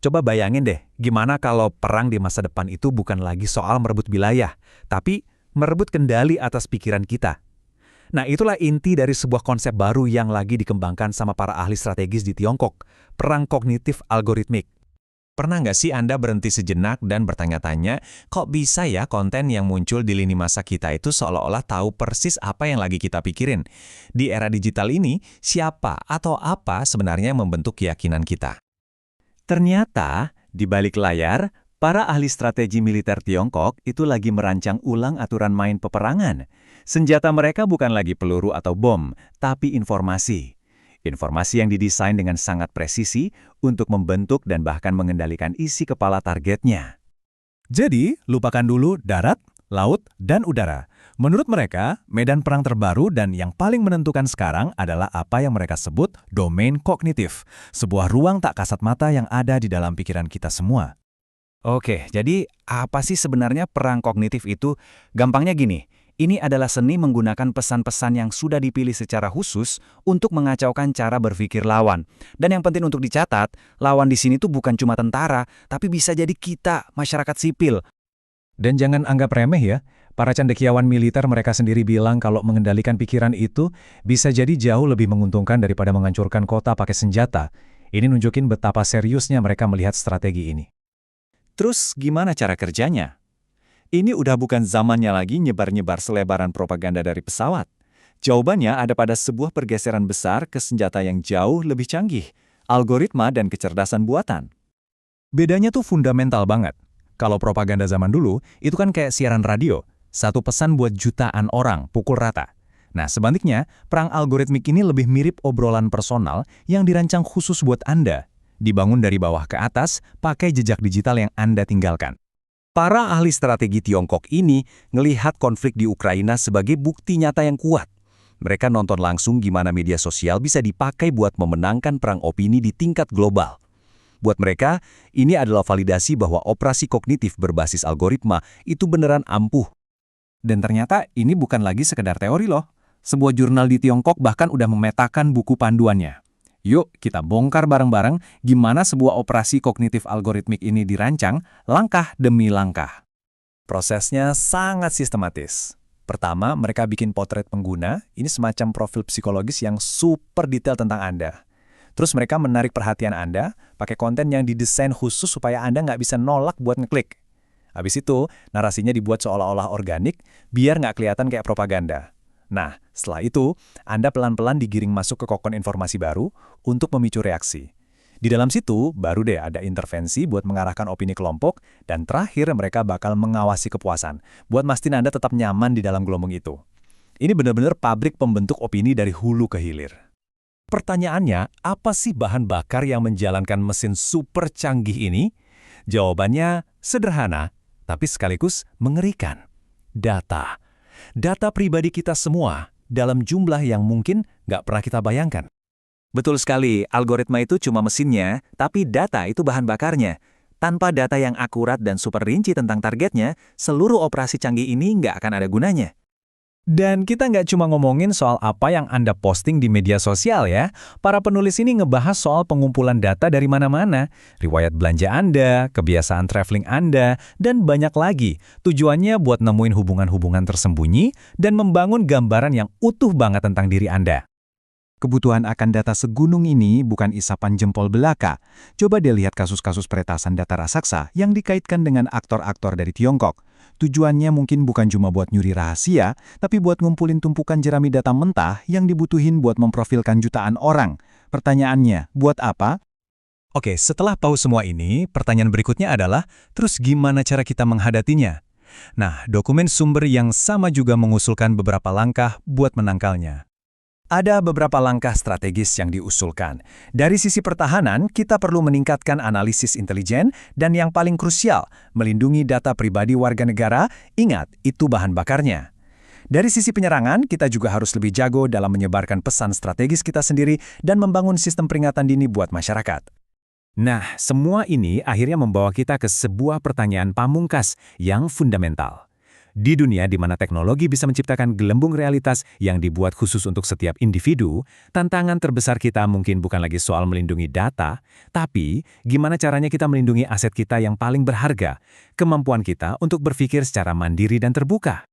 Coba bayangin deh, gimana kalau perang di masa depan itu bukan lagi soal merebut wilayah, tapi merebut kendali atas pikiran kita. Nah, itulah inti dari sebuah konsep baru yang lagi dikembangkan sama para ahli strategis di Tiongkok, perang kognitif algoritmik. Pernah nggak sih Anda berhenti sejenak dan bertanya-tanya, kok bisa ya konten yang muncul di lini masa kita itu seolah-olah tahu persis apa yang lagi kita pikirin? Di era digital ini, siapa atau apa sebenarnya yang membentuk keyakinan kita? Ternyata, di balik layar, para ahli strategi militer Tiongkok itu lagi merancang ulang aturan main peperangan. Senjata mereka bukan lagi peluru atau bom, tapi informasi. Informasi yang didesain dengan sangat presisi untuk membentuk dan bahkan mengendalikan isi kepala targetnya. Jadi, lupakan dulu darat, laut, dan udara. Menurut mereka, medan perang terbaru dan yang paling menentukan sekarang adalah apa yang mereka sebut domain kognitif, sebuah ruang tak kasat mata yang ada di dalam pikiran kita semua. Oke, jadi apa sih sebenarnya perang kognitif itu? Gampangnya gini, ini adalah seni menggunakan pesan-pesan yang sudah dipilih secara khusus untuk mengacaukan cara berpikir lawan. Dan yang penting untuk dicatat, lawan di sini tuh bukan cuma tentara, tapi bisa jadi kita, masyarakat sipil. Dan jangan anggap remeh ya, para cendekiawan militer mereka sendiri bilang kalau mengendalikan pikiran itu bisa jadi jauh lebih menguntungkan daripada menghancurkan kota pakai senjata. Ini nunjukin betapa seriusnya mereka melihat strategi ini. Terus gimana cara kerjanya? Ini udah bukan zamannya lagi nyebar-nyebar selebaran propaganda dari pesawat. Jawabannya ada pada sebuah pergeseran besar ke senjata yang jauh lebih canggih, algoritma dan kecerdasan buatan. Bedanya tuh fundamental banget. Kalau propaganda zaman dulu, itu kan kayak siaran radio. Satu pesan buat jutaan orang, pukul rata. Nah, sebaliknya, perang algoritmik ini lebih mirip obrolan personal yang dirancang khusus buat Anda. Dibangun dari bawah ke atas, pakai jejak digital yang Anda tinggalkan. Para ahli strategi Tiongkok ini ngelihat konflik di Ukraina sebagai bukti nyata yang kuat. Mereka nonton langsung gimana media sosial bisa dipakai buat memenangkan perang opini di tingkat global. Buat mereka, ini adalah validasi bahwa operasi kognitif berbasis algoritma itu beneran ampuh. Dan ternyata ini bukan lagi sekedar teori loh. Sebuah jurnal di Tiongkok bahkan udah memetakan buku panduannya. Yuk, kita bongkar bareng-bareng gimana sebuah operasi kognitif algoritmik ini dirancang langkah demi langkah. Prosesnya sangat sistematis. Pertama, mereka bikin potret pengguna, ini semacam profil psikologis yang super detail tentang Anda. Terus mereka menarik perhatian Anda, pakai konten yang didesain khusus supaya Anda nggak bisa nolak buat ngeklik. Habis itu, narasinya dibuat seolah-olah organik, biar nggak kelihatan kayak propaganda. Nah, setelah itu, Anda pelan-pelan digiring masuk ke kokon informasi baru untuk memicu reaksi. Di dalam situ, baru deh ada intervensi buat mengarahkan opini kelompok, dan terakhir mereka bakal mengawasi kepuasan, buat mastiin Anda tetap nyaman di dalam gelombang itu. Ini benar-benar pabrik pembentuk opini dari hulu ke hilir. Pertanyaannya, apa sih bahan bakar yang menjalankan mesin super canggih ini? Jawabannya sederhana, tapi sekaligus mengerikan. Data. Data pribadi kita semua dalam jumlah yang mungkin nggak pernah kita bayangkan. Betul sekali, algoritma itu cuma mesinnya, tapi data itu bahan bakarnya. Tanpa data yang akurat dan super rinci tentang targetnya, seluruh operasi canggih ini nggak akan ada gunanya. Dan kita nggak cuma ngomongin soal apa yang Anda posting di media sosial ya. Para penulis ini ngebahas soal pengumpulan data dari mana-mana, riwayat belanja Anda, kebiasaan traveling Anda, dan banyak lagi. Tujuannya buat nemuin hubungan-hubungan tersembunyi dan membangun gambaran yang utuh banget tentang diri Anda. Kebutuhan akan data segunung ini bukan isapan jempol belaka. Coba deh lihat kasus-kasus peretasan data raksasa yang dikaitkan dengan aktor-aktor dari Tiongkok. Tujuannya mungkin bukan cuma buat nyuri rahasia, tapi buat ngumpulin tumpukan jerami data mentah yang dibutuhin buat memprofilkan jutaan orang. Pertanyaannya, buat apa? Oke, setelah tahu semua ini, pertanyaan berikutnya adalah, terus gimana cara kita menghadapinya? Nah, dokumen sumber yang sama juga mengusulkan beberapa langkah buat menangkalnya. Ada beberapa langkah strategis yang diusulkan. Dari sisi pertahanan, kita perlu meningkatkan analisis intelijen dan yang paling krusial, melindungi data pribadi warga negara. Ingat, itu bahan bakarnya. Dari sisi penyerangan, kita juga harus lebih jago dalam menyebarkan pesan strategis kita sendiri dan membangun sistem peringatan dini buat masyarakat. Nah, semua ini akhirnya membawa kita ke sebuah pertanyaan pamungkas yang fundamental. Di dunia di mana teknologi bisa menciptakan gelembung realitas yang dibuat khusus untuk setiap individu, tantangan terbesar kita mungkin bukan lagi soal melindungi data, tapi gimana caranya kita melindungi aset kita yang paling berharga, kemampuan kita untuk berpikir secara mandiri dan terbuka.